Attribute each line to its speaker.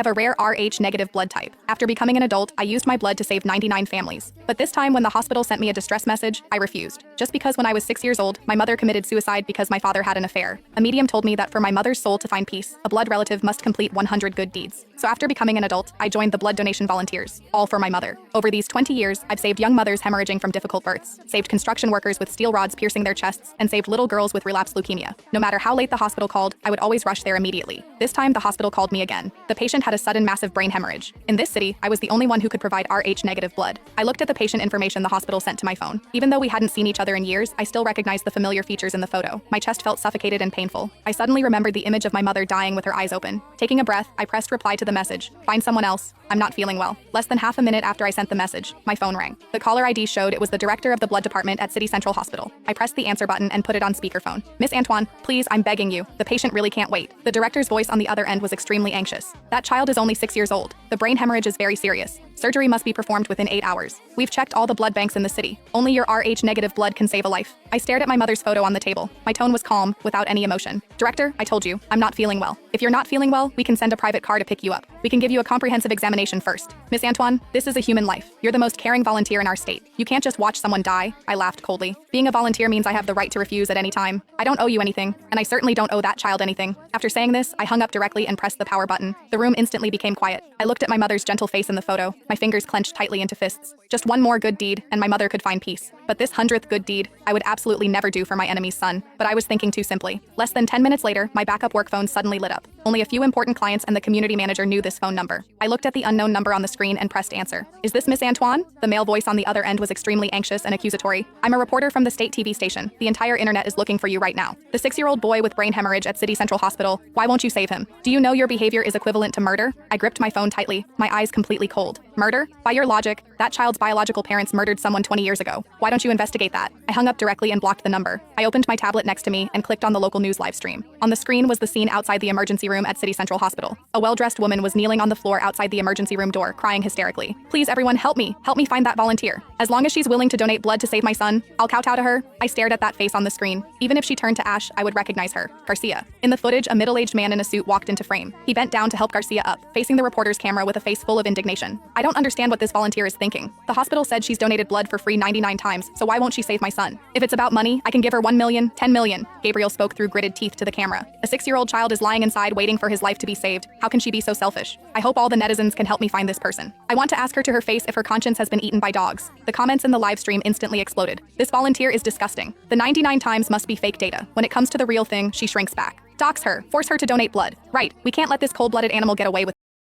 Speaker 1: I have a rare Rh-negative blood type. After becoming an adult, I used my blood to save 99 families. But this time when the hospital sent me a distress message, I refused. Just because when I was 6 years old, my mother committed suicide because my father had an affair. A medium told me that for my mother's soul to find peace, a blood relative must complete 100 good deeds. So after becoming an adult, I joined the blood donation volunteers, all for my mother. Over these 20 years, I've saved young mothers hemorrhaging from difficult births, saved construction workers with steel rods piercing their chests, and saved little girls with relapsed leukemia. No matter how late the hospital called, I would always rush there immediately. This time, the hospital called me again. The patient had a sudden massive brain hemorrhage. In this city, I was the only one who could provide Rh-negative blood. I looked at the patient information the hospital sent to my phone. Even though we hadn't seen each other in years, I still recognized the familiar features in the photo. My chest felt suffocated and painful. I suddenly remembered the image of my mother dying with her eyes open. Taking a breath, I pressed reply to the message. Find someone else. I'm not feeling well. Less than half a minute after I sent the message, my phone rang. The caller ID showed it was the director of the blood department at City Central Hospital. I pressed the answer button and put it on speakerphone. Miss Antoine, please, I'm begging you. The patient really can't wait. The director's voice on the other end was extremely anxious. That child is only 6 years old. The brain hemorrhage is very serious. Surgery must be performed within 8 hours. We've checked all the blood banks in the city. Only your Rh-negative blood can save a life. I stared at my mother's photo on the table. My tone was calm, without any emotion. Director, I told you, I'm not feeling well. If you're not feeling well, we can send a private car to pick you up. We can give you a comprehensive examination first. Miss Antoine, this is a human life. You're the most caring volunteer in our state. You can't just watch someone die. I laughed coldly. Being a volunteer means I have the right to refuse at any time. I don't owe you anything, and I certainly don't owe that child anything. After saying this, I hung up directly and pressed the power button. The room instantly became quiet. I looked at my mother's gentle face in the photo, my fingers clenched tightly into fists. Just one more good deed, and my mother could find peace. But this 100th good deed, I would absolutely never do for my enemy's son. But I was thinking too simply. Less than 10 minutes later, my backup work phone suddenly lit up. Only a few important clients and the community manager knew this phone number. I looked at the unknown number on the screen and pressed answer. Is this Miss Antoine? The male voice on the other end was extremely anxious and accusatory. I'm a reporter from the state TV station. The entire internet is looking for you right now. The 6-year-old boy with brain hemorrhage at City Central Hospital. Why won't you save him? Do you know your behavior is equivalent to murder? I gripped my phone tightly, my eyes completely cold. Murder? By your logic, that child's biological parents murdered someone 20 years ago. Why don't you investigate that? I hung up directly and blocked the number. I opened my tablet next to me and clicked on the local news live stream. On the screen was the scene outside the emergency room at City Central Hospital. A well-dressed woman was kneeling on the floor outside the emergency room door, crying hysterically. Please everyone help me. Help me find that volunteer. As long as she's willing to donate blood to save my son, I'll kowtow to her. I stared at that face on the screen. Even if she turned to ash, I would recognize her. Garcia. In the footage, a middle-aged man in a suit walked into frame. He bent down to help Garcia up, facing the reporter's camera with a face full of indignation. I don't understand what this volunteer is thinking. The hospital said she's donated blood for free 99 times, so why won't she save my son? If it's about money, I can give her 1 million, 10 million. Gabriel spoke through gritted teeth to the camera. A 6-year-old child is lying inside waiting for his life to be saved. How can she be so selfish? I hope all the netizens can help me find this person. I want to ask her to her face if her conscience has been eaten by dogs. The comments in the live stream instantly exploded. This volunteer is disgusting. The 99 times must be fake data. When it comes to the real thing, she shrinks back. Dox her. Force her to donate blood. Right, we can't let this cold-blooded animal get away with